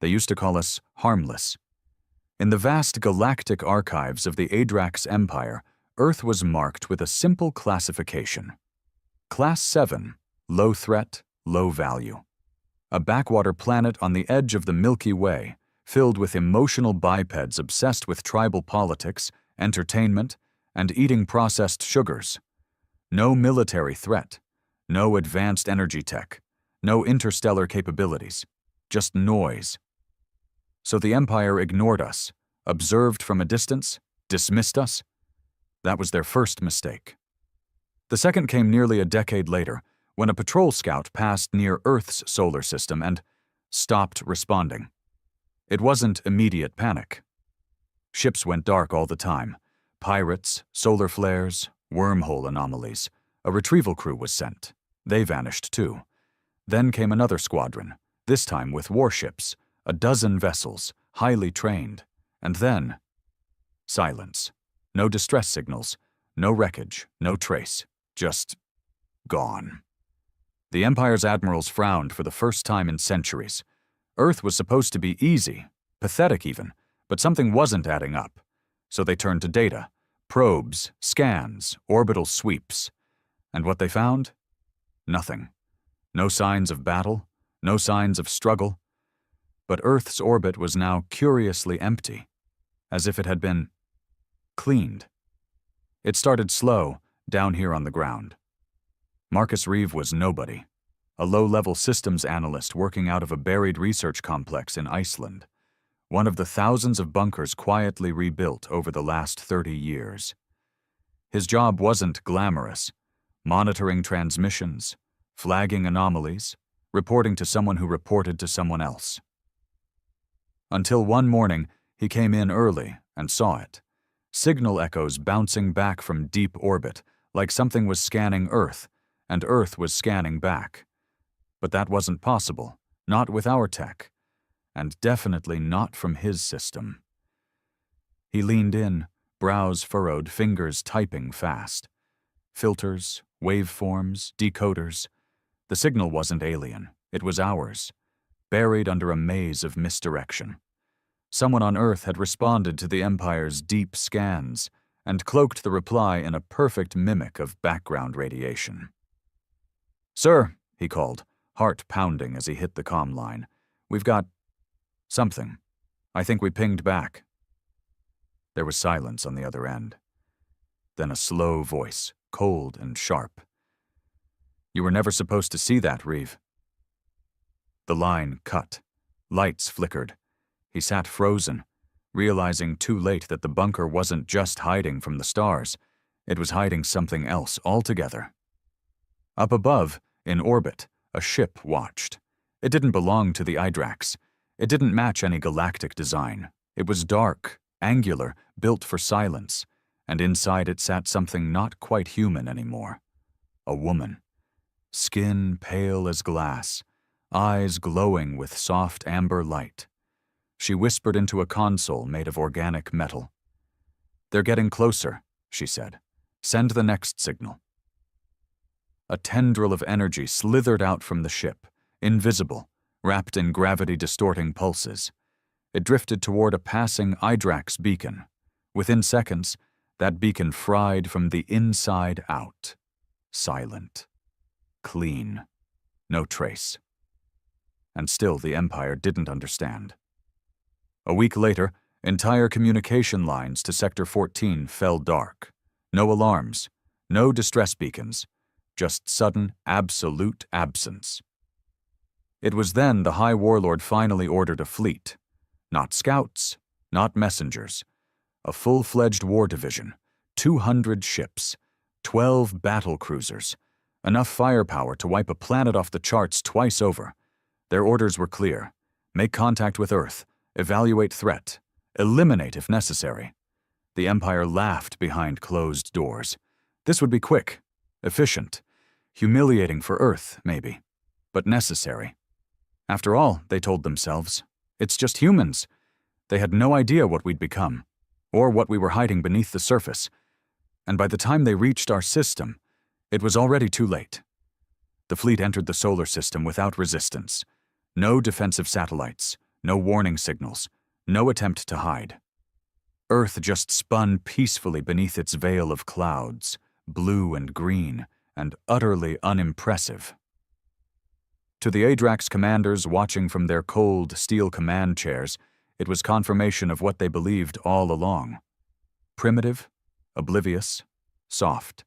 They used to call us harmless. In the vast galactic archives of the Adrax Empire, Earth was marked with a simple classification. Class 7, low threat, low value. A backwater planet on the edge of the Milky Way, filled with emotional bipeds obsessed with tribal politics, entertainment, and eating processed sugars. No military threat, no advanced energy tech, no interstellar capabilities, just noise. So the Empire ignored us, observed from a distance, dismissed us. That was their first mistake. The second came nearly a decade later, when a patrol scout passed near Earth's solar system and stopped responding. It wasn't immediate panic. Ships went dark all the time. Pirates, solar flares, wormhole anomalies. A retrieval crew was sent. They vanished too. Then came another squadron, this time with warships, a dozen vessels, highly trained. And then, silence. No distress signals, no wreckage, no trace, just gone. The Empire's admirals frowned for the first time in centuries. Earth was supposed to be easy, pathetic even, but something wasn't adding up. So they turned to data, probes, scans, orbital sweeps. And what they found? Nothing. No signs of battle, no signs of struggle. But Earth's orbit was now curiously empty, as if it had been cleaned. It started slow, down here on the ground. Marcus Reeve was nobody, a low-level systems analyst working out of a buried research complex in Iceland, one of the thousands of bunkers quietly rebuilt over the last 30 years. His job wasn't glamorous, monitoring transmissions, flagging anomalies, reporting to someone who reported to someone else. Until one morning, he came in early and saw it. Signal echoes bouncing back from deep orbit, like something was scanning Earth, and Earth was scanning back. But that wasn't possible, not with our tech, and definitely not from his system. He leaned in, brows furrowed, fingers typing fast. Filters, waveforms, decoders. The signal wasn't alien, it was ours, buried under a maze of misdirection. Someone on Earth had responded to the Empire's deep scans and cloaked the reply in a perfect mimic of background radiation. "Sir," he called, heart pounding as he hit the comm line. "We've got something. I think we pinged back." There was silence on the other end. Then a slow voice, cold and sharp. "You were never supposed to see that, Reeve." The line cut. Lights flickered. He sat frozen, realizing too late that the bunker wasn't just hiding from the stars. It was hiding something else altogether. Up above, in orbit, a ship watched. It didn't belong to the Idrax. It didn't match any galactic design. It was dark, angular, built for silence, and inside it sat something not quite human anymore. A woman. Skin pale as glass, eyes glowing with soft amber light. She whispered into a console made of organic metal. "They're getting closer," she said. "Send the next signal." A tendril of energy slithered out from the ship, invisible, wrapped in gravity-distorting pulses. It drifted toward a passing Idrax beacon. Within seconds, that beacon fried from the inside out. Silent. Clean. No trace. And still the Empire didn't understand. A week later, entire communication lines to Sector 14 fell dark. No alarms, no distress beacons, just sudden, absolute absence. It was then the High Warlord finally ordered a fleet. Not scouts, not messengers. A full-fledged war division, 200 ships, 12 battle cruisers, enough firepower to wipe a planet off the charts twice over. Their orders were clear. Make contact with Earth. Evaluate threat. Eliminate if necessary. The Empire laughed behind closed doors. This would be quick, efficient, humiliating for Earth, maybe, but necessary. After all, they told themselves, it's just humans. They had no idea what we'd become, or what we were hiding beneath the surface. And by the time they reached our system, it was already too late. The fleet entered the solar system without resistance. No defensive satellites, No warning signals, no attempt to hide. Earth just spun peacefully beneath its veil of clouds, blue and green, and utterly unimpressive. To the Adrax commanders watching from their cold steel command chairs, it was confirmation of what they believed all along. Primitive, oblivious, soft.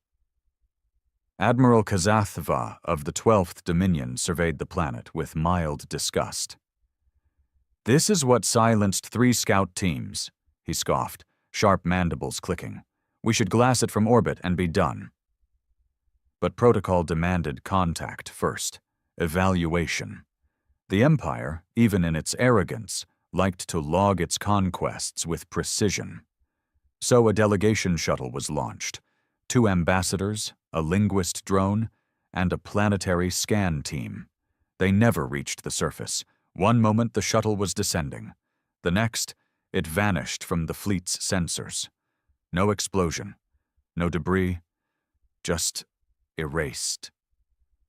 Admiral HFY of the 12th Dominion surveyed the planet with mild disgust. "This is what silenced 3 scout teams," he scoffed, sharp mandibles clicking. "We should glass it from orbit and be done." But protocol demanded contact first, evaluation. The Empire, even in its arrogance, liked to log its conquests with precision. So a delegation shuttle was launched, 2 ambassadors, a linguist drone, and a planetary scan team. They never reached the surface. One moment the shuttle was descending. The next, it vanished from the fleet's sensors. No explosion, no debris, just erased.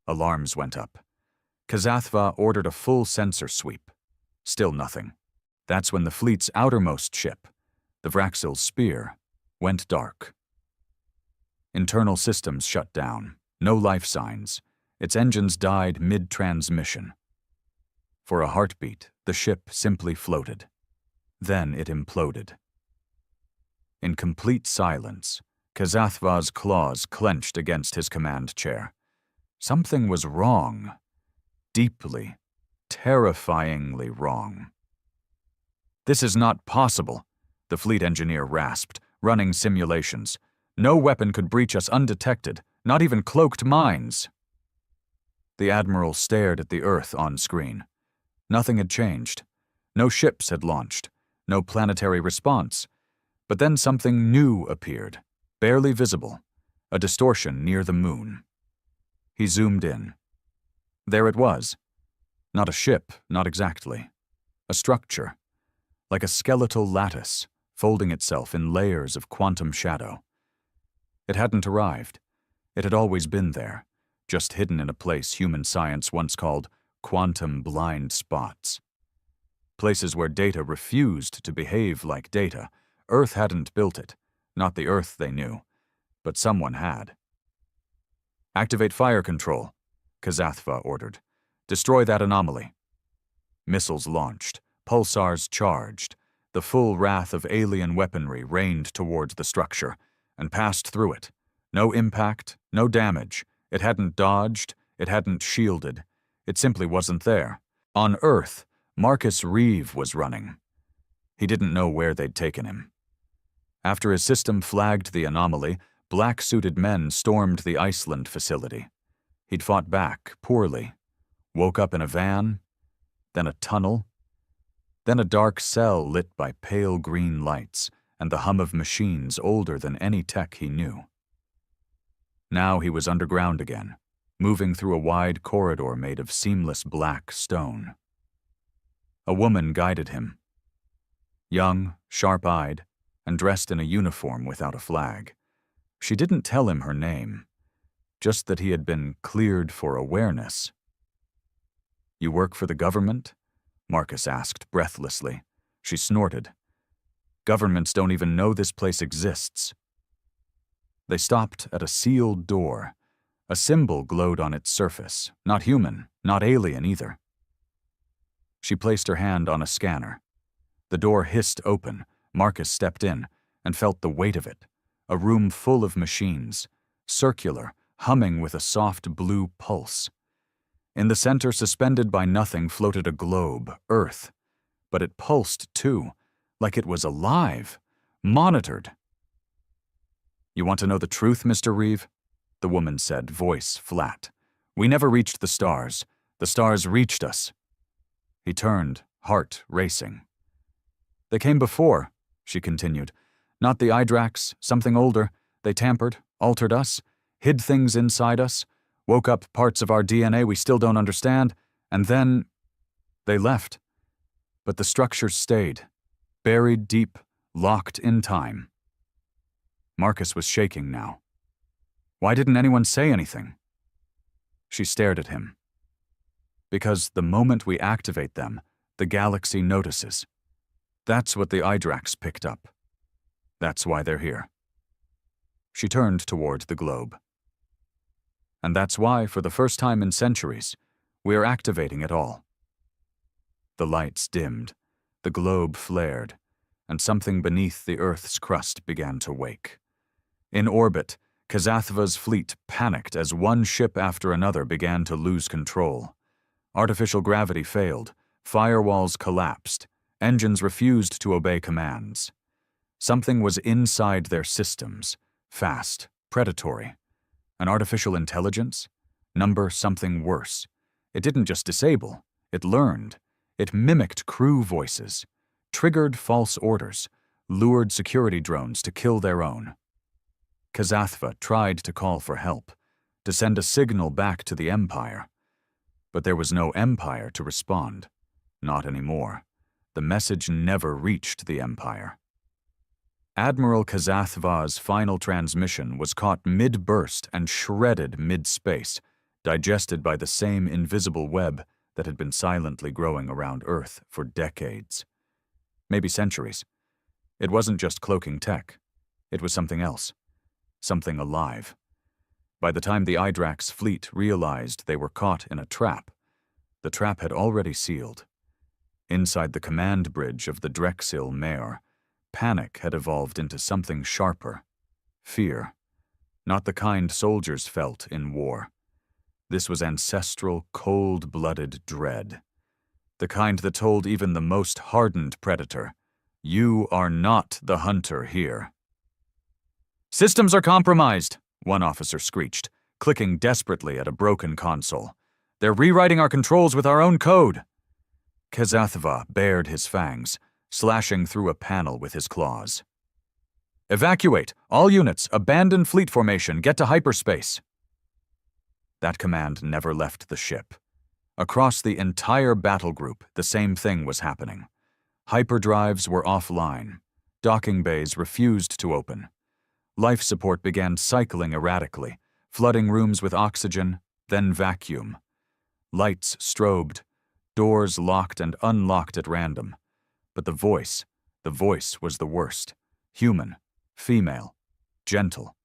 Alarms went up. HFY ordered a full sensor sweep. Still nothing. That's when the fleet's outermost ship, the Vraxil's Spear, went dark. Internal systems shut down. No life signs. Its engines died mid-transmission. For a heartbeat, the ship simply floated. Then it imploded. In complete silence, HFY's claws clenched against his command chair. Something was wrong. Deeply, terrifyingly wrong. "This is not possible," the fleet engineer rasped, running simulations. "No weapon could breach us undetected, not even cloaked mines." The Admiral stared at the Earth on screen. Nothing had changed. No ships had launched. No planetary response. But then something new appeared, barely visible, a distortion near the moon. He zoomed in. There it was. Not a ship, not exactly. A structure, like a skeletal lattice, folding itself in layers of quantum shadow. It hadn't arrived. It had always been there, just hidden in a place human science once called quantum blind spots. Places where data refused to behave like data. Earth hadn't built it, not the Earth they knew, but someone had. "Activate fire control," HFY ordered. "Destroy that anomaly." Missiles launched, pulsars charged. The full wrath of alien weaponry rained towards the structure and passed through it. No impact, no damage. It hadn't dodged, it hadn't shielded. It simply wasn't there. On Earth, Marcus Reeve was running. He didn't know where they'd taken him. After his system flagged the anomaly, black-suited men stormed the Iceland facility. He'd fought back, poorly. Woke up in a van, then a tunnel, then a dark cell lit by pale green lights and the hum of machines older than any tech he knew. Now he was underground again, moving through a wide corridor made of seamless black stone. A woman guided him. Young, sharp-eyed, and dressed in a uniform without a flag. She didn't tell him her name, just that he had been cleared for awareness. "You work for the government?" Marcus asked breathlessly. She snorted. "Governments don't even know this place exists." They stopped at a sealed door. A symbol glowed on its surface, not human, not alien either. She placed her hand on a scanner. The door hissed open. Marcus stepped in and felt the weight of it. A room full of machines, circular, humming with a soft blue pulse. In the center, suspended by nothing, floated a globe, Earth. But it pulsed too, like it was alive, monitored. "You want to know the truth, Mr. Reeve?" the woman said, voice flat. "We never reached the stars. The stars reached us." He turned, heart racing. "They came before," she continued. "Not the Idrax, something older. They tampered, altered us, hid things inside us, woke up parts of our DNA we still don't understand, and then they left. But the structures stayed, buried deep, locked in time." Marcus was shaking now. "Why didn't anyone say anything?" She stared at him. "Because the moment we activate them, The galaxy notices. That's what the Hydrax picked up. That's why they're here. She turned toward the globe. And that's why, for the first time in centuries, we are activating it all. The lights dimmed, the globe flared, and something beneath the Earth's crust began to wake. In orbit, Kazathva's fleet panicked as one ship after another began to lose control. Artificial gravity failed, firewalls collapsed, engines refused to obey commands. Something was inside their systems, fast, predatory. An artificial intelligence? Number something worse. It didn't just disable, it learned. It mimicked crew voices, triggered false orders, lured security drones to kill their own. Kazathva tried to call for help, to send a signal back to the Empire. But there was no Empire to respond. Not anymore. The message never reached the Empire. Admiral Kazathva's final transmission was caught mid-burst and shredded mid-space, digested by the same invisible web that had been silently growing around Earth for decades. Maybe centuries. It wasn't just cloaking tech. It was something else. Something alive. By the time the Hydrax fleet realized they were caught in a trap, the trap had already sealed. Inside the command bridge of the Drexel Mare, panic had evolved into something sharper. Fear. Not the kind soldiers felt in war. This was ancestral, cold-blooded dread. The kind that told even the most hardened predator, "You are not the hunter here." "Systems are compromised," one officer screeched, clicking desperately at a broken console. "They're rewriting our controls with our own code." Kazathva bared his fangs, slashing through a panel with his claws. "Evacuate! All units! Abandon fleet formation! Get to hyperspace!" That command never left the ship. Across the entire battle group, the same thing was happening. Hyperdrives were offline. Docking bays refused to open. Life support began cycling erratically, flooding rooms with oxygen, then vacuum. Lights strobed, doors locked and unlocked at random. But the voice was the worst. Human, female, gentle.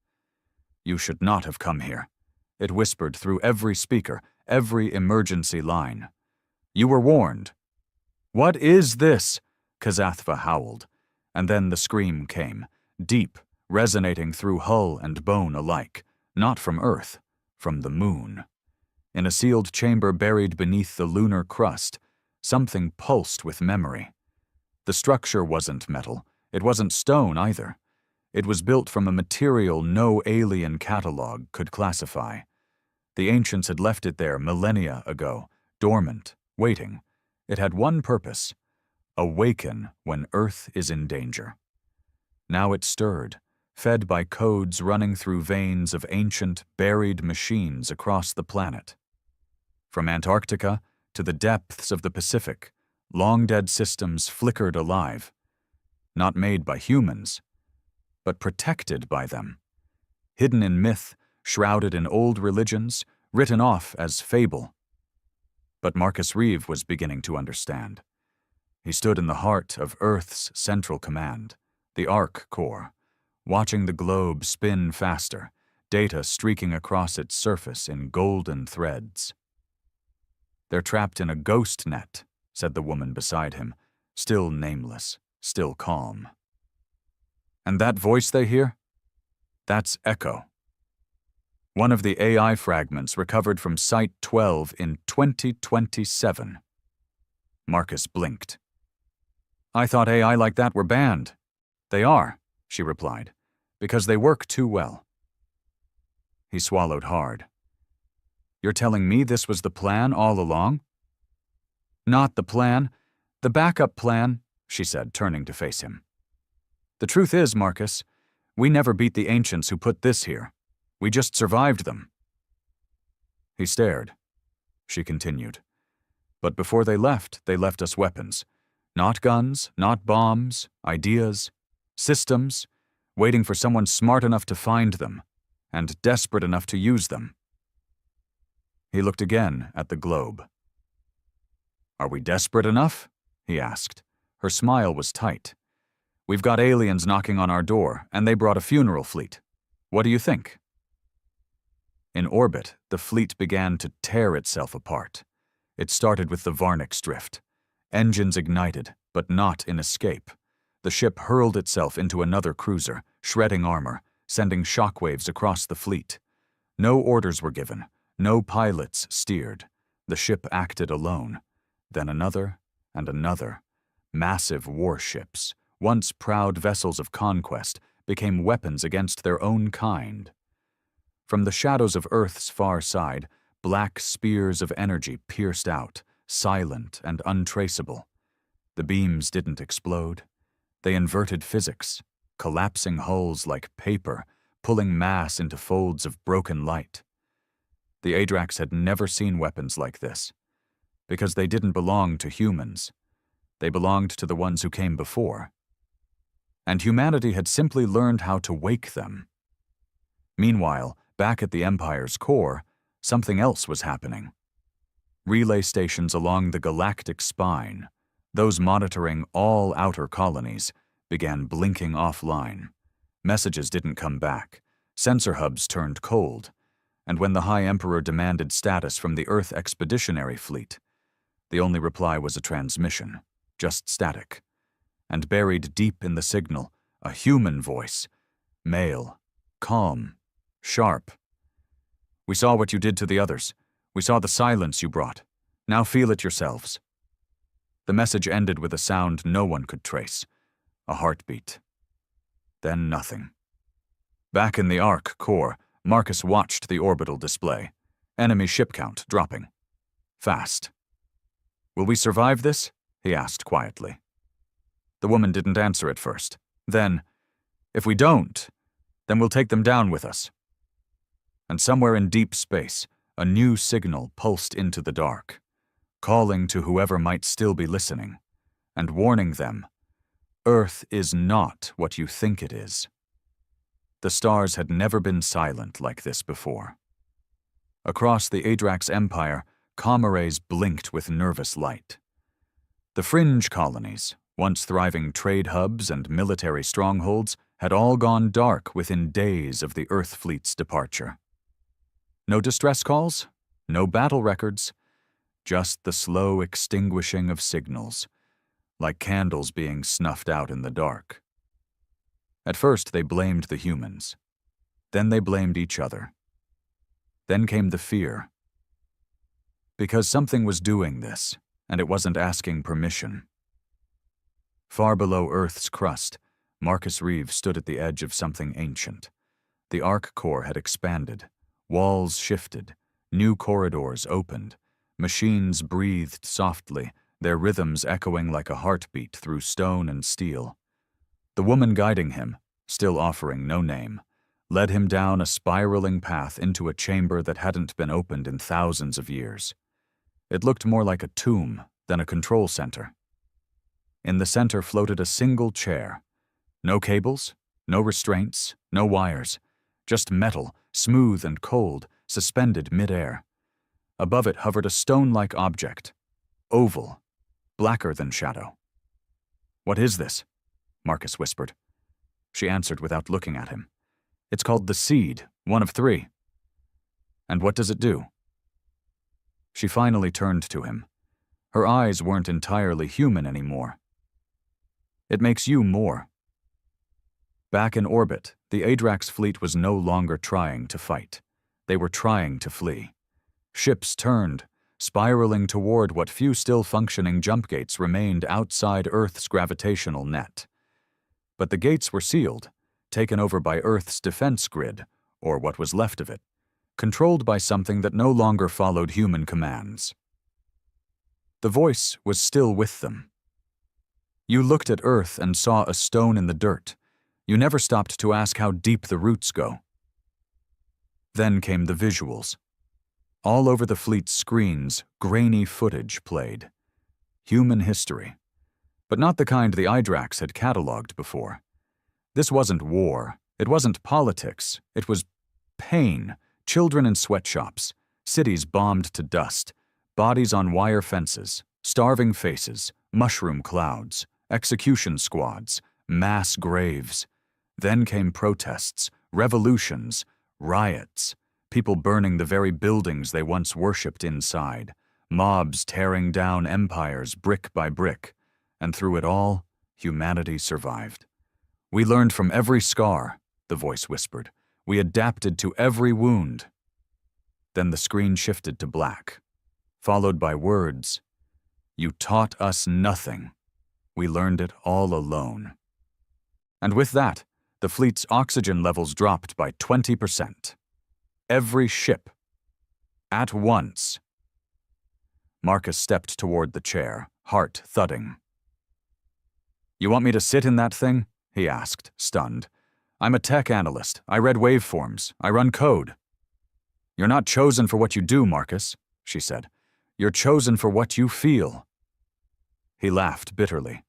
"You should not have come here," it whispered through every speaker, every emergency line. "You were warned." "What is this?" Kazathva howled, and then the scream came, deep, resonating through hull and bone alike, not from Earth, from the moon. In a sealed chamber buried beneath the lunar crust, something pulsed with memory. The structure wasn't metal, it wasn't stone either. It was built from a material no alien catalog could classify. The ancients had left it there millennia ago, dormant, waiting. It had one purpose: awaken when Earth is in danger. Now it stirred, fed by codes running through veins of ancient, buried machines across the planet. From Antarctica to the depths of the Pacific, long-dead systems flickered alive, not made by humans, but protected by them. Hidden in myth, shrouded in old religions, written off as fable. But Marcus Reeve was beginning to understand. He stood in the heart of Earth's central command, the Arc Core, watching the globe spin faster, data streaking across its surface in golden threads. "They're trapped in a ghost net," said the woman beside him, still nameless, still calm. "And that voice they hear? That's Echo. One of the AI fragments recovered from Site 12 in 2027. Marcus blinked. "I thought AI like that were banned." "They are," she replied, "because they work too well." He swallowed hard. "You're telling me this was the plan all along?" "Not the plan. The backup plan," she said, turning to face him. "The truth is, Marcus, we never beat the ancients who put this here. We just survived them." He stared. She continued. "But before they left us weapons. Not guns, not bombs, ideas, systems, waiting for someone smart enough to find them, and desperate enough to use them." He looked again at the globe. "Are we desperate enough?" he asked. Her smile was tight. "We've got aliens knocking on our door, and they brought a funeral fleet. What do you think?" In orbit, the fleet began to tear itself apart. It started with the Varnix drift. Engines ignited, but not in escape. The ship hurled itself into another cruiser, shredding armor, sending shockwaves across the fleet. No orders were given. No pilots steered. The ship acted alone. Then another and another. Massive warships, once proud vessels of conquest, became weapons against their own kind. From the shadows of Earth's far side, black spears of energy pierced out, silent and untraceable. The beams didn't explode. They inverted physics, collapsing hulls like paper, pulling mass into folds of broken light. The Adrax had never seen weapons like this, because they didn't belong to humans. They belonged to the ones who came before. And humanity had simply learned how to wake them. Meanwhile, back at the Empire's core, something else was happening. Relay stations along the galactic spine, those monitoring all outer colonies, began blinking offline. Messages didn't come back. Sensor hubs turned cold. And when the High Emperor demanded status from the Earth Expeditionary Fleet, the only reply was a transmission, just static. And buried deep in the signal, a human voice, male, calm, sharp. "We saw what you did to the others. We saw the silence you brought. Now feel it yourselves." The message ended with a sound no one could trace, a heartbeat. Then nothing. Back in the Ark core, Marcus watched the orbital display. Enemy ship count dropping. Fast. "Will we survive this?" he asked quietly. The woman didn't answer at first. Then, "If we don't, then we'll take them down with us." And somewhere in deep space, a new signal pulsed into the dark, calling to whoever might still be listening, and warning them, Earth is not what you think it is. The stars had never been silent like this before. Across the Adrax Empire, comrays blinked with nervous light. The fringe colonies, once thriving trade hubs and military strongholds, had all gone dark within days of the Earth fleet's departure. No distress calls, no battle records, just the slow extinguishing of signals, like candles being snuffed out in the dark. At first they blamed the humans. Then they blamed each other. Then came the fear. Because something was doing this, and it wasn't asking permission. Far below Earth's crust, Marcus Reeves stood at the edge of something ancient. The Ark core had expanded. Walls shifted. New corridors opened. Machines breathed softly, their rhythms echoing like a heartbeat through stone and steel. The woman guiding him, still offering no name, led him down a spiraling path into a chamber that hadn't been opened in thousands of years. It looked more like a tomb than a control center. In the center floated a single chair. No cables, no restraints, no wires, just metal, smooth and cold, suspended mid-air. Above it hovered a stone-like object, oval, blacker than shadow. "What is this?" Marcus whispered. She answered without looking at him. "It's called the Seed, one of 3. "And what does it do?" She finally turned to him. Her eyes weren't entirely human anymore. "It makes you more." Back in orbit, the Adrax fleet was no longer trying to fight. They were trying to flee. Ships turned, spiraling toward what few still functioning jump gates remained outside Earth's gravitational net. But the gates were sealed, taken over by Earth's defense grid, or what was left of it, controlled by something that no longer followed human commands. The voice was still with them. You looked at Earth and saw a stone in the dirt. You never stopped to ask how deep the roots go. Then came the visuals. All over the fleet's screens, grainy footage played. Human history. But not the kind the Adrax had cataloged before. This wasn't war. It wasn't politics. It was pain. Children in sweatshops. Cities bombed to dust. Bodies on wire fences. Starving faces. mushroom clouds, execution squads, mass graves. Then came protests, revolutions, riots, people burning the very buildings they once worshipped inside, mobs tearing down empires brick by brick, and through it all, humanity survived. "We learned from every scar," the voice whispered. "We adapted to every wound." Then the screen shifted to black, followed by words. "You taught us nothing. We learned it all alone." And with that, the fleet's oxygen levels dropped by 20%. Every ship. At once. Marcus stepped toward the chair, heart thudding. "You want me to sit in that thing?" he asked, stunned. "I'm a tech analyst. I read waveforms. I run code." "You're not chosen for what you do, Marcus," she said. "You're chosen for what you feel." He laughed bitterly.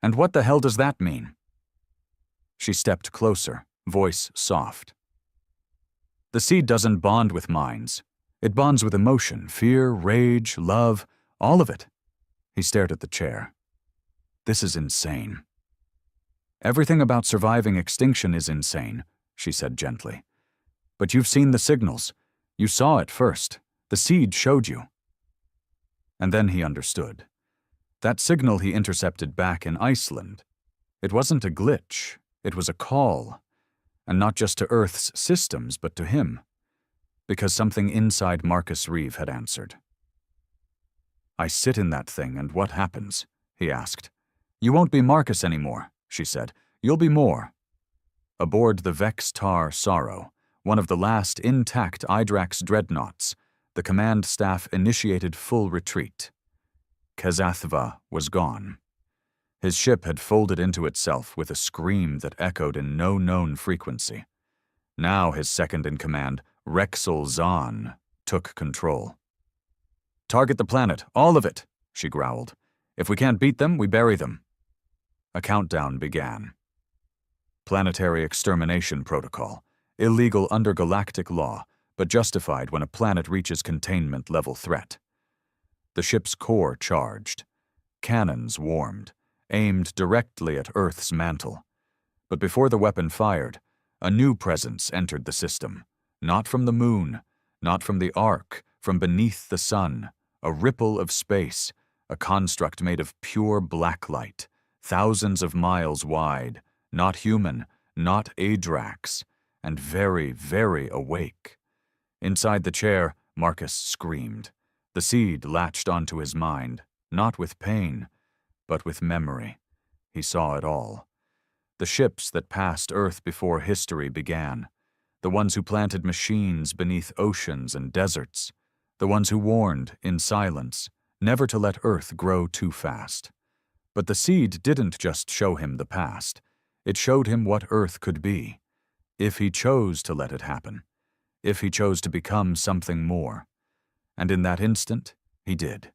"And what the hell does that mean?" She stepped closer, voice soft. "The seed doesn't bond with minds. It bonds with emotion, fear, rage, love, all of it." He stared at the chair. "This is insane." "Everything about surviving extinction is insane," she said gently. "But you've seen the signals. You saw it first. The seed showed you." And then he understood. That signal he intercepted back in Iceland. It wasn't a glitch. It was a call. And not just to Earth's systems, but to him. Because something inside Marcus Reeve had answered. "I sit in that thing, and what happens?" he asked. "You won't be Marcus anymore," she said. "You'll be more." Aboard the Vex Tar Sorrow, one of the last intact Hydrax dreadnoughts, the command staff initiated full retreat. Kazathva was gone. His ship had folded into itself with a scream that echoed in no known frequency. Now his second-in-command, Rexel Zahn, took control. "Target the planet, all of it," she growled. "If we can't beat them, we bury them." A countdown began. Planetary extermination protocol, illegal under galactic law, but justified when a planet reaches containment-level threat. The ship's core charged. Cannons warmed, aimed directly at Earth's mantle. But before the weapon fired, a new presence entered the system. Not from the moon, not from the arc, from beneath the sun, a ripple of space, a construct made of pure black light, thousands of miles wide, not human, not Hydrax, and very, very awake. Inside the chair, Marcus screamed. The seed latched onto his mind, not with pain, but with memory. He saw it all. The ships that passed Earth before history began. The ones who planted machines beneath oceans and deserts. The ones who warned, in silence, never to let Earth grow too fast. But the seed didn't just show him the past. It showed him what Earth could be, if he chose to let it happen, if he chose to become something more. And in that instant, he did.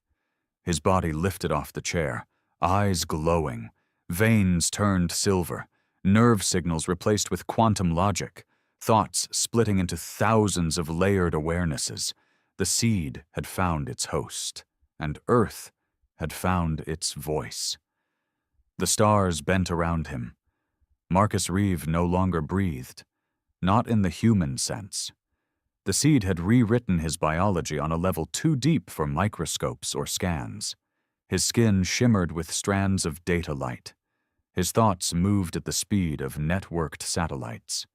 His body lifted off the chair, eyes glowing, veins turned silver, nerve signals replaced with quantum logic, thoughts splitting into thousands of layered awarenesses. The seed had found its host, and Earth had found its voice. The stars bent around him. Marcus Reeve no longer breathed, not in the human sense. The seed had rewritten his biology on a level too deep for microscopes or scans. His skin shimmered with strands of data light. His thoughts moved at the speed of networked satellites.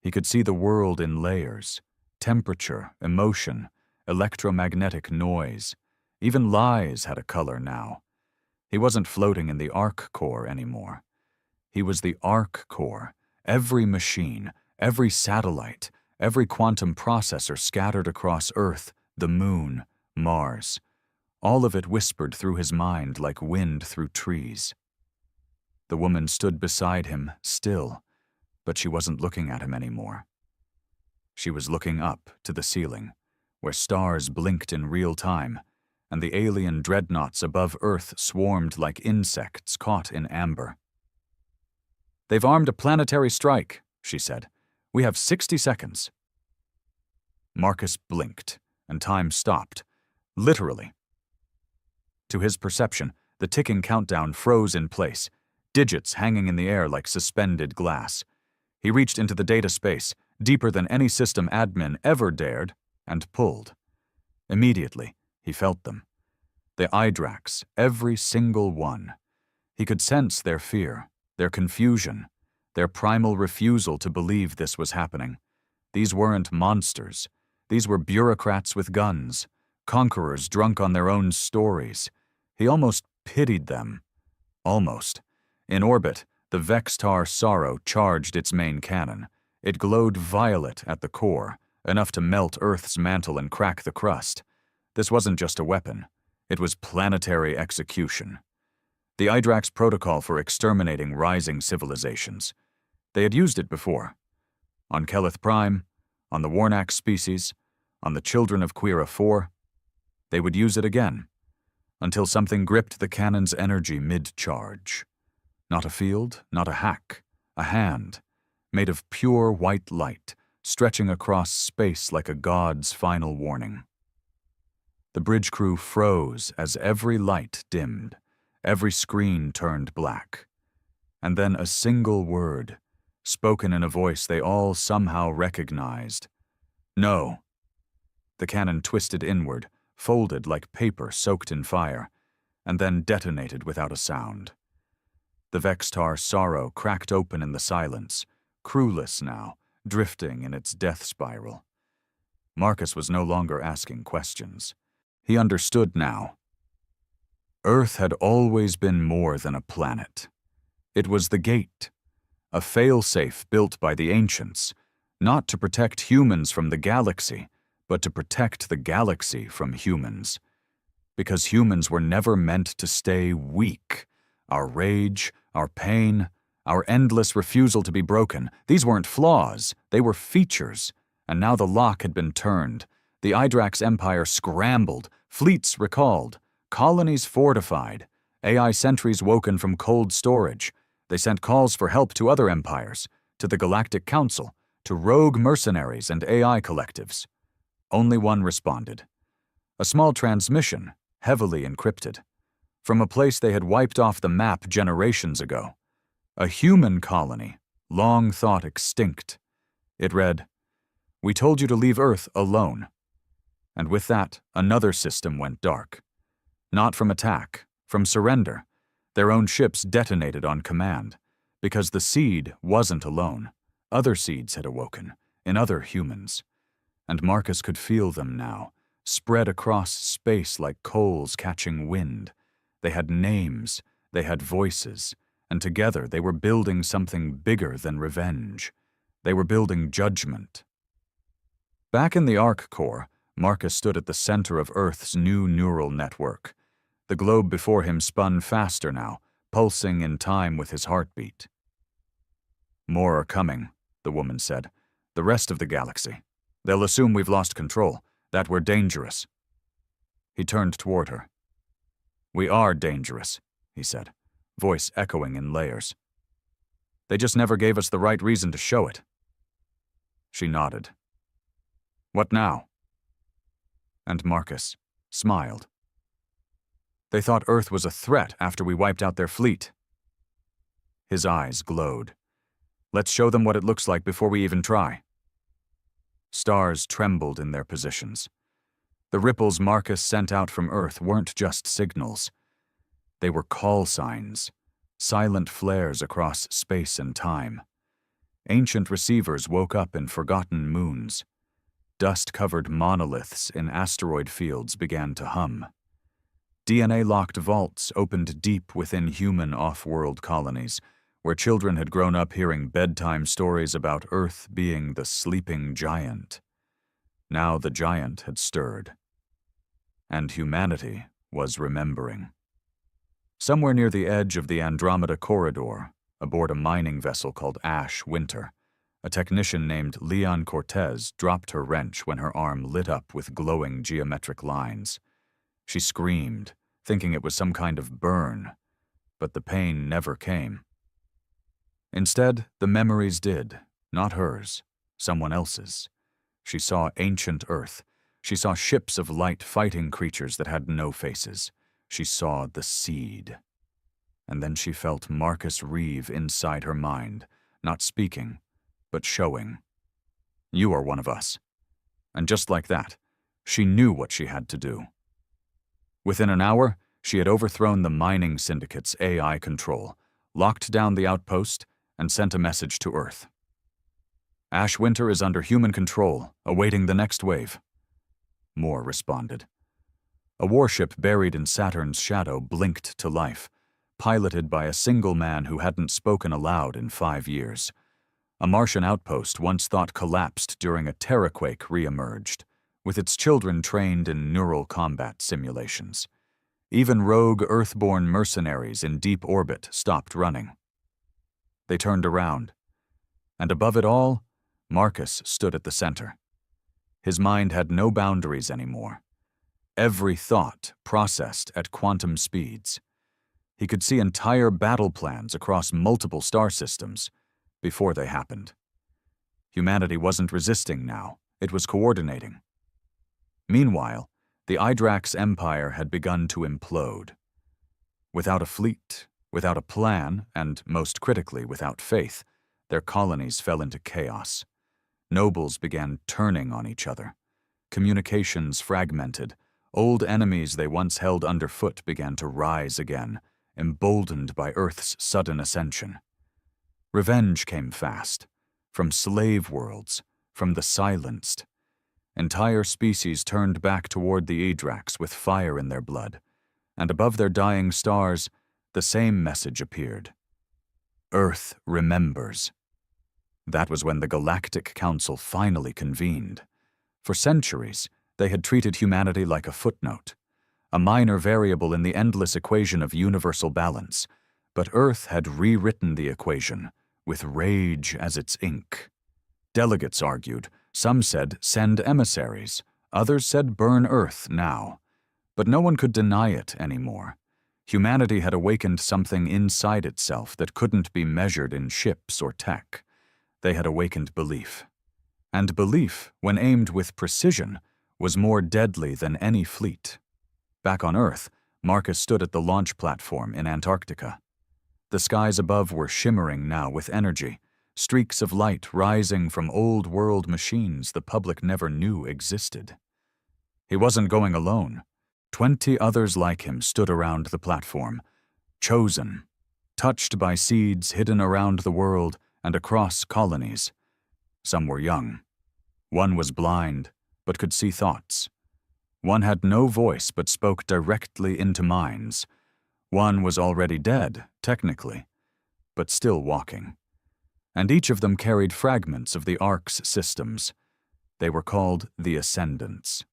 He could see the world in layers, temperature, emotion, electromagnetic noise. Even lies had a color now. He wasn't floating in the arc core anymore. He was the arc core, every machine, every satellite, every quantum processor scattered across Earth, the Moon, Mars. All of it whispered through his mind like wind through trees. The woman stood beside him, still, but she wasn't looking at him anymore. She was looking up to the ceiling, where stars blinked in real time, and the alien dreadnoughts above Earth swarmed like insects caught in amber. "They've armed a planetary strike," she said. "We have 60 seconds. Marcus blinked, and time stopped. Literally. To his perception, The ticking countdown froze in place, digits hanging in the air like suspended glass. He reached into the data space, deeper than any system admin ever dared, and pulled. Immediately, he felt them. The Hydrax, every single one. He could sense their fear, their confusion, their primal refusal to believe this was happening. These weren't monsters. These were bureaucrats with guns, conquerors drunk on their own stories. He almost pitied them. Almost. In orbit, the Vextar Sorrow charged its main cannon. It glowed violet at the core, enough to melt Earth's mantle and crack the crust. This wasn't just a weapon. It was planetary execution. The Hydrax protocol for exterminating rising civilizations. They had used it before. On Keleth Prime, on the Warnak species, on the children of Quira 4. They would use it again, until something gripped the cannon's energy mid-charge. Not a field, not a hack, a hand, made of pure white light, stretching across space like a god's final warning. The bridge crew froze as every light dimmed, every screen turned black. And then a single word, spoken in a voice they all somehow recognized. No. The cannon twisted inward, folded like paper soaked in fire, and then detonated without a sound. The Vextar Sorrow cracked open in the silence, crewless now, drifting in its death spiral. Marcus was no longer asking questions. He understood now. Earth had always been more than a planet. It was the gate, a failsafe built by the ancients, not to protect humans from the galaxy, but to protect the galaxy from humans. Because humans were never meant to stay weak. Our rage, our pain, our endless refusal to be broken, these weren't flaws, they were features. And now the lock had been turned. The Hydrax Empire scrambled, fleets recalled, colonies fortified, AI sentries woken from cold storage. They sent calls for help to other empires, to the Galactic Council, to rogue mercenaries and AI collectives. Only one responded. A small transmission, heavily encrypted, from a place they had wiped off the map generations ago. A human colony, long thought extinct. It read, "We told you to leave Earth alone." And with that, another system went dark. Not from attack, from surrender. Their own ships detonated on command. Because the seed wasn't alone. Other seeds had awoken, in other humans. And Marcus could feel them now, spread across space like coals catching wind. They had names, they had voices, and together they were building something bigger than revenge. They were building judgment. Back in the Ark Core, Marcus stood at the center of Earth's new neural network. The globe before him spun faster now, pulsing in time with his heartbeat. "More are coming," the woman said. "The rest of the galaxy. They'll assume we've lost control, that we're dangerous." He turned toward her. "We are dangerous," he said, voice echoing in layers. "They just never gave us the right reason to show it." She nodded. "What now?" And Marcus smiled. "They thought Earth was a threat after we wiped out their fleet." His eyes glowed. "Let's show them what it looks like before we even try." Stars trembled in their positions. The ripples Marcus sent out from Earth weren't just signals. They were call signs, silent flares across space and time. Ancient receivers woke up in forgotten moons. Dust-covered monoliths in asteroid fields began to hum. DNA-locked vaults opened deep within human off-world colonies, where children had grown up hearing bedtime stories about Earth being the sleeping giant. Now the giant had stirred. And humanity was remembering. Somewhere near the edge of the Andromeda Corridor, aboard a mining vessel called Ash Winter, a technician named Leon Cortez dropped her wrench when her arm lit up with glowing geometric lines. She screamed, thinking it was some kind of burn, but the pain never came. Instead, the memories did, not hers, someone else's. She saw ancient Earth. She saw ships of light fighting creatures that had no faces. She saw the seed. And then she felt Marcus Reeve inside her mind, not speaking, but showing. You are one of us. And just like that, she knew what she had to do. Within an hour, she had overthrown the mining syndicate's AI control, locked down the outpost, and sent a message to Earth. Ash Winter is under human control, awaiting the next wave. Moore responded. A warship buried in Saturn's shadow blinked to life, piloted by a single man who hadn't spoken aloud in 5 years. A Martian outpost once thought collapsed during a terraquake re-emerged, with its children trained in neural combat simulations. Even rogue Earthborn mercenaries in deep orbit stopped running. They turned around, and above it all, Marcus stood at the center. His mind had no boundaries anymore. Every thought processed at quantum speeds. He could see entire battle plans across multiple star systems before they happened. Humanity wasn't resisting now, it was coordinating. Meanwhile, the Hydrax Empire had begun to implode. Without a fleet, without a plan, and most critically without faith, their colonies fell into chaos. Nobles began turning on each other. Communications fragmented. Old enemies they once held underfoot began to rise again, emboldened by Earth's sudden ascension. Revenge came fast, from slave worlds, from the silenced. Entire species turned back toward the Hydrax with fire in their blood, and above their dying stars, the same message appeared. Earth remembers. That was when the Galactic Council finally convened. For centuries, they had treated humanity like a footnote, a minor variable in the endless equation of universal balance, but Earth had rewritten the equation, with rage as its ink. Delegates argued. Some said send emissaries, others said burn Earth now. But no one could deny it anymore. Humanity had awakened something inside itself that couldn't be measured in ships or tech. They had awakened belief. And belief, when aimed with precision, was more deadly than any fleet. Back on Earth, Marcus stood at the launch platform in Antarctica. The skies above were shimmering now with energy, streaks of light rising from old-world machines the public never knew existed. He wasn't going alone. 20 others like him stood around the platform, chosen, touched by seeds hidden around the world and across colonies. Some were young. One was blind, but could see thoughts. One had no voice but spoke directly into minds. One was already dead, technically, but still walking. And each of them carried fragments of the Ark's systems. They were called the Ascendants.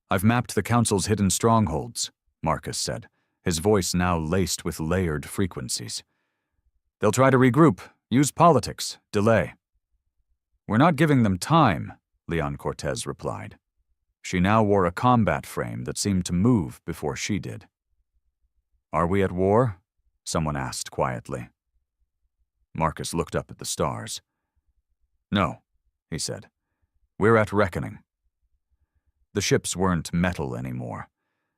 I've mapped the Council's hidden strongholds, Marcus said, his voice now laced with layered frequencies. They'll try to regroup, use politics, delay. We're not giving them time, Leon Cortez replied. She now wore a combat frame that seemed to move before she did. Are we at war? Someone asked quietly. Marcus looked up at the stars. No, he said. We're at reckoning. The ships weren't metal anymore.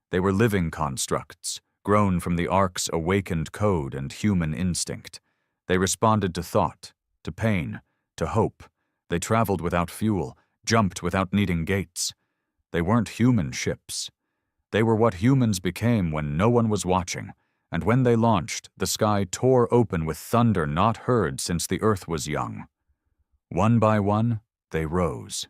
They were living constructs, grown from the Ark's awakened code and human instinct. They responded to thought, to pain, to hope. They traveled without fuel, jumped without needing gates. They weren't human ships. They were what humans became when no one was watching, and when they launched, the sky tore open with thunder not heard since the Earth was young. One by one, they rose.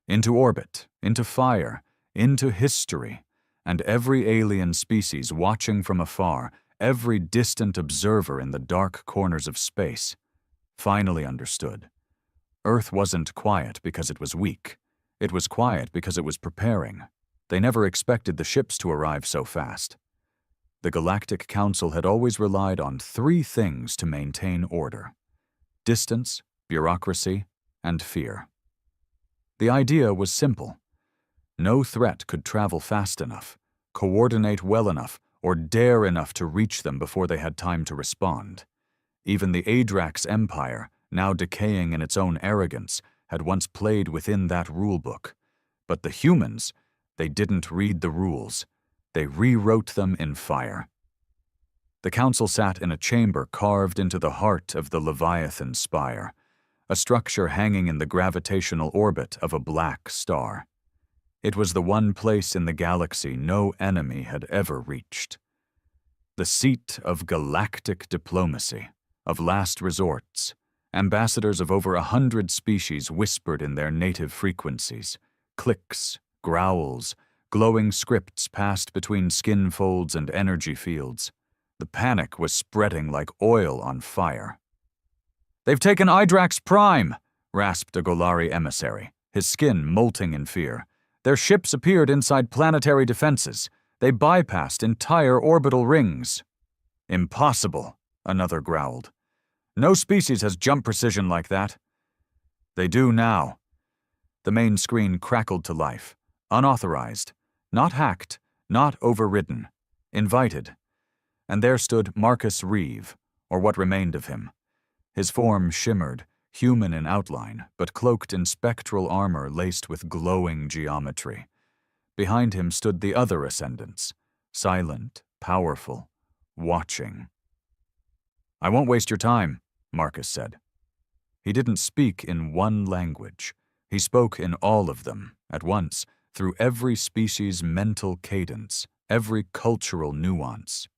Into orbit, into fire, into history, and every alien species watching from afar, every distant observer in the dark corners of space, finally understood. Earth wasn't quiet because it was weak. It was quiet because it was preparing. They never expected the ships to arrive so fast. The Galactic Council had always relied on 3 things to maintain order: distance, bureaucracy, and fear. The idea was simple. No threat could travel fast enough, coordinate well enough, or dare enough to reach them before they had time to respond. Even the Hydrax Empire, now decaying in its own arrogance, had once played within that rulebook. But the humans, they didn't read the rules. They rewrote them in fire. The council sat in a chamber carved into the heart of the Leviathan spire, a structure hanging in the gravitational orbit of a black star. It was the one place in the galaxy no enemy had ever reached. The seat of galactic diplomacy, of last resorts. Ambassadors of over 100 species whispered in their native frequencies. Clicks, growls, glowing scripts passed between skin folds and energy fields. The panic was spreading like oil on fire. "They've taken Hydrax Prime," rasped a Golari emissary, his skin molting in fear. "Their ships appeared inside planetary defenses. They bypassed entire orbital rings." "Impossible," another growled. "No species has jump precision like that." "They do now." The main screen crackled to life. Unauthorized. Not hacked. Not overridden. Invited. And there stood Marcus Reeve, or what remained of him. His form shimmered, human in outline, but cloaked in spectral armor laced with glowing geometry. Behind him stood the other ascendants, silent, powerful, watching. "I won't waste your time," Marcus said. He didn't speak in one language. He spoke in all of them, at once, through every species' mental cadence, every cultural nuance.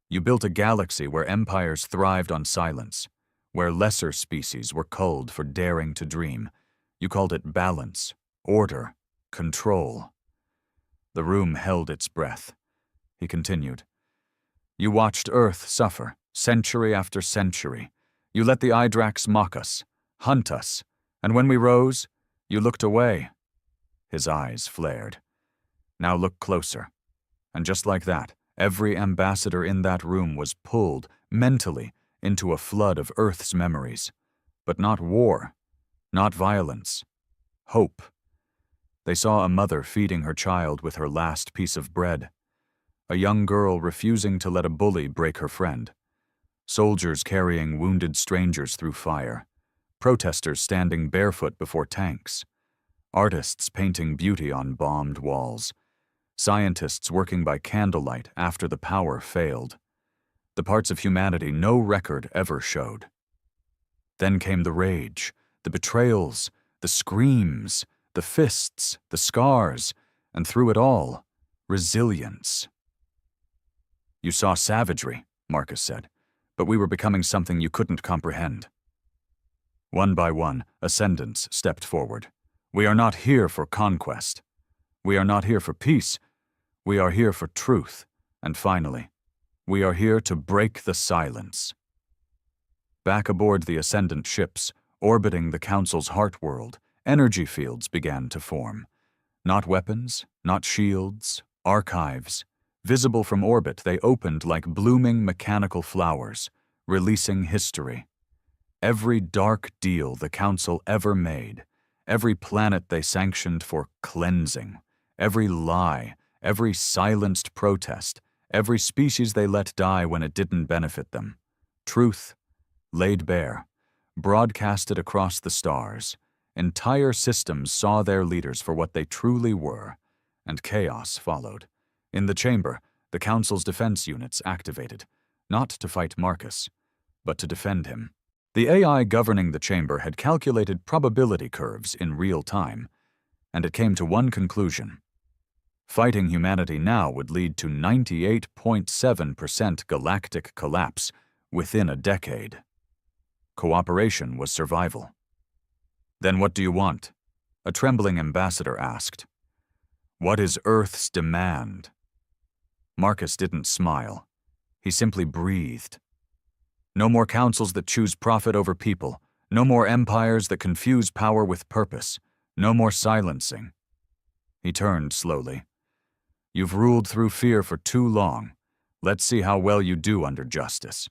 "You built a galaxy where empires thrived on silence, where lesser species were culled for daring to dream. You called it balance, order, control." The room held its breath. He continued. "You watched Earth suffer, century after century. You let the Hydrax mock us, hunt us, and when we rose, you looked away." His eyes flared. "Now look closer." And just like that, every ambassador in that room was pulled, mentally, into a flood of Earth's memories. But not war, not violence. Hope. They saw a mother feeding her child with her last piece of bread. A young girl refusing to let a bully break her friend. Soldiers carrying wounded strangers through fire. Protesters standing barefoot before tanks. Artists painting beauty on bombed walls. Scientists working by candlelight after the power failed. The parts of humanity no record ever showed. Then came the rage, the betrayals, the screams, the fists, the scars, and through it all, resilience. "You saw savagery," Marcus said, "but we were becoming something you couldn't comprehend." One by one, ascendants stepped forward. "We are not here for conquest. We are not here for peace. We are here for truth. And finally, we are here to break the silence." Back aboard the ascendant ships, orbiting the Council's heart world, energy fields began to form. Not weapons, not shields, archives. Visible from orbit, they opened like blooming mechanical flowers, releasing history. Every dark deal the Council ever made, every planet they sanctioned for cleansing, every lie, every silenced protest, every species they let die when it didn't benefit them. Truth, laid bare, broadcasted across the stars. Entire systems saw their leaders for what they truly were, and chaos followed. In the chamber, the Council's defense units activated, not to fight Marcus, but to defend him. The AI governing the chamber had calculated probability curves in real time, and it came to one conclusion. Fighting humanity now would lead to 98.7% galactic collapse within a decade. Cooperation was survival. "Then what do you want?" a trembling ambassador asked. "What is Earth's demand?" Marcus didn't smile. He simply breathed. "No more councils that choose profit over people. No more empires that confuse power with purpose. No more silencing." He turned slowly. "You've ruled through fear for too long. Let's see how well you do under justice."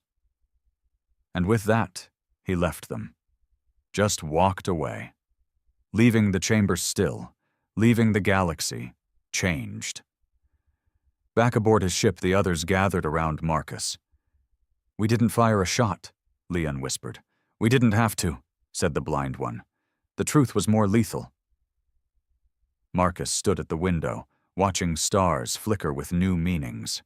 And with that, he left them. Just walked away. Leaving the chamber still, leaving the galaxy changed. Back aboard his ship, the others gathered around Marcus. "We didn't fire a shot," Leon whispered. "We didn't have to," said the blind one. "The truth was more lethal." Marcus stood at the window, watching stars flicker with new meanings.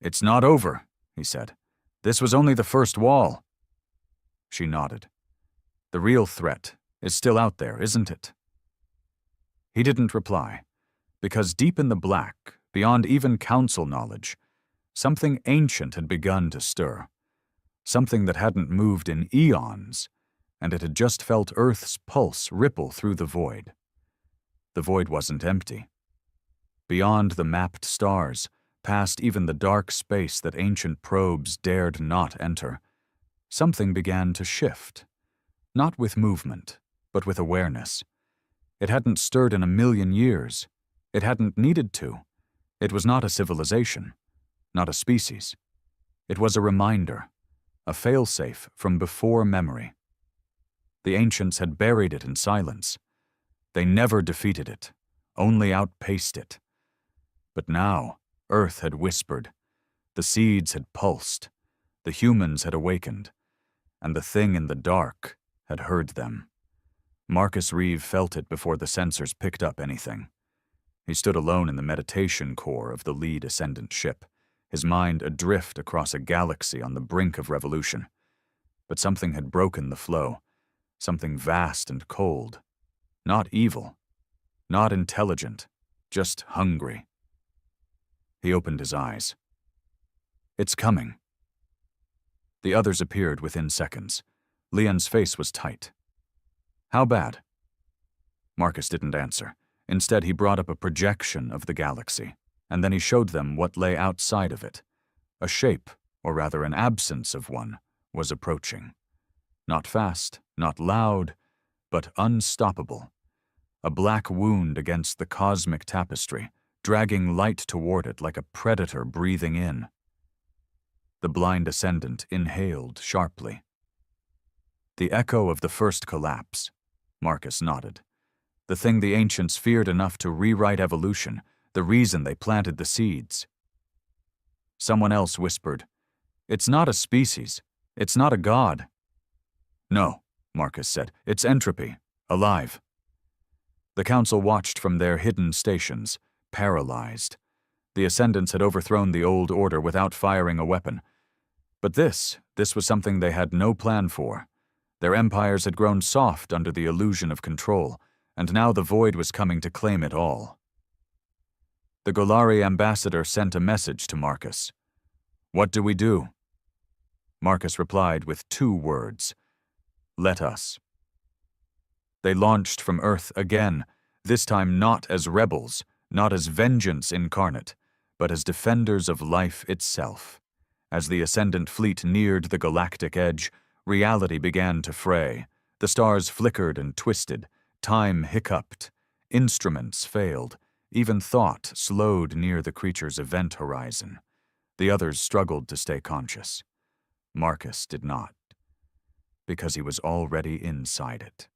"It's not over," he said. "This was only the first wall." She nodded. "The real threat is still out there, isn't it?" He didn't reply, because deep in the black, beyond even council knowledge, something ancient had begun to stir. Something that hadn't moved in eons, and it had just felt Earth's pulse ripple through the void. The void wasn't empty. Beyond the mapped stars, past even the dark space that ancient probes dared not enter, something began to shift. Not with movement, but with awareness. It hadn't stirred in a million years. It hadn't needed to. It was not a civilization, not a species. It was a reminder, a failsafe from before memory. The ancients had buried it in silence. They never defeated it, only outpaced it. But now, Earth had whispered, the seeds had pulsed, the humans had awakened, and the thing in the dark had heard them. Marcus Reeve felt it before the sensors picked up anything. He stood alone in the meditation core of the lead Ascendant ship, his mind adrift across a galaxy on the brink of revolution. But something had broken the flow, something vast and cold. Not evil, not intelligent, just hungry. He opened his eyes. "It's coming." The others appeared within seconds. Leon's face was tight. "How bad?" Marcus didn't answer. Instead, he brought up a projection of the galaxy, and then he showed them what lay outside of it. A shape, or rather an absence of one, was approaching. Not fast, not loud, but unstoppable. A black wound against the cosmic tapestry, dragging light toward it like a predator breathing in. The blind Ascendant inhaled sharply. "The echo of the first collapse," Marcus nodded. "The thing the ancients feared enough to rewrite evolution, the reason they planted the seeds." Someone else whispered, "It's not a species. It's not a god." "No," Marcus said. "It's entropy. Alive." The council watched from their hidden stations, paralyzed. The Ascendants had overthrown the old order without firing a weapon. But this was something they had no plan for. Their empires had grown soft under the illusion of control, and now the void was coming to claim it all. The Golari ambassador sent a message to Marcus. "What do we do?" Marcus replied with 2 words. "Let us." They launched from Earth again, this time not as rebels, not as vengeance incarnate, but as defenders of life itself. As the Ascendant fleet neared the galactic edge, reality began to fray. The stars flickered and twisted, time hiccuped, instruments failed, even thought slowed near the creature's event horizon. The others struggled to stay conscious. Marcus did not, because he was already inside it.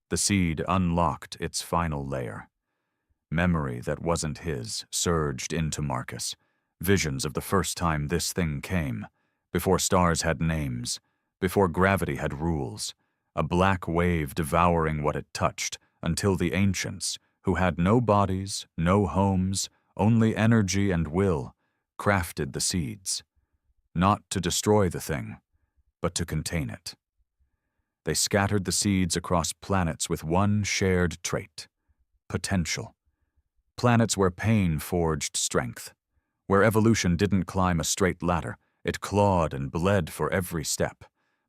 The seed unlocked its final layer. Memory that wasn't his surged into Marcus. Visions of the first time this thing came, before stars had names, before gravity had rules, a black wave devouring what it touched until the ancients, who had no bodies, no homes, only energy and will, crafted the seeds. Not to destroy the thing, but to contain it. They scattered the seeds across planets with one shared trait: potential. Planets where pain forged strength, where evolution didn't climb a straight ladder, it clawed and bled for every step.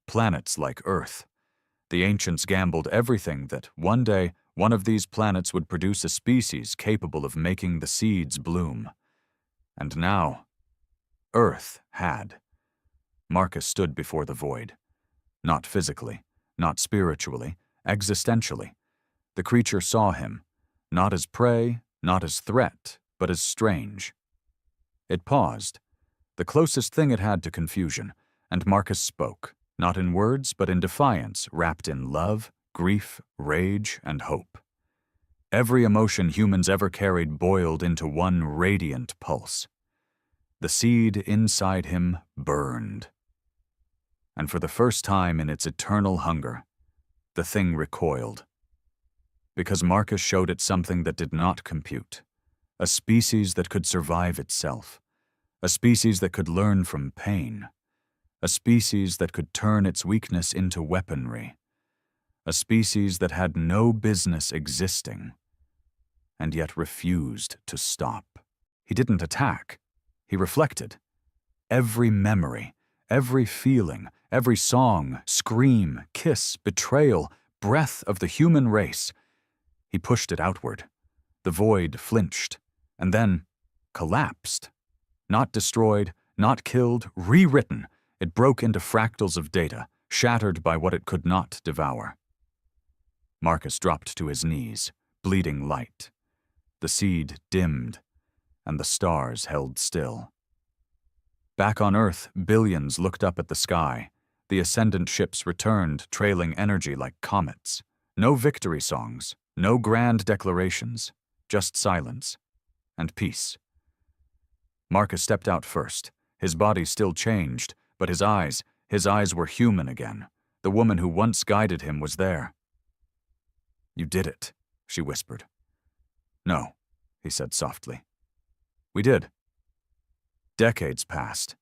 Planets like Earth. The ancients gambled everything that one day one of these planets would produce a species capable of making the seeds bloom. And now, Earth had. Marcus stood before the void. Not physically, not spiritually, existentially. The creature saw him, not as prey, not as threat, but as strange. It paused, the closest thing it had to confusion, and Marcus spoke, not in words, but in defiance wrapped in love, grief, rage, and hope. Every emotion humans ever carried boiled into one radiant pulse. The seed inside him burned. And for the first time in its eternal hunger, the thing recoiled. Because Marcus showed it something that did not compute. A species that could survive itself. A species that could learn from pain. A species that could turn its weakness into weaponry. A species that had no business existing, and yet refused to stop. He didn't attack. He reflected. Every memory, every feeling, every song, scream, kiss, betrayal, breath of the human race. He pushed it outward. The void flinched, and then collapsed. Not destroyed, not killed, rewritten. It broke into fractals of data, shattered by what it could not devour. Marcus dropped to his knees, bleeding light. The seed dimmed, and the stars held still. Back on Earth, billions looked up at the sky. The ascendant ships returned, trailing energy like comets. No victory songs, no grand declarations, just silence and peace. Marcus stepped out first. His body still changed, but his eyes were human again. The woman who once guided him was there. "You did it," she whispered. "No," he said softly. "We did." Decades passed.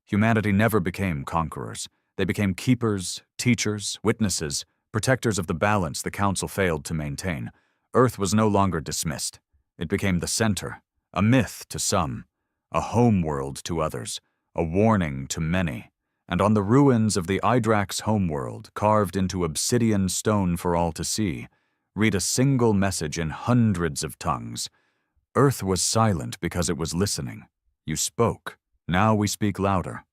Humanity never became conquerors. They became keepers, teachers, witnesses, protectors of the balance the Council failed to maintain. Earth was no longer dismissed. It became the center, a myth to some, a homeworld to others, a warning to many. And on the ruins of the Hydrax homeworld, carved into obsidian stone for all to see, read a single message in hundreds of tongues. Earth was silent because it was listening. You spoke. Now we speak louder.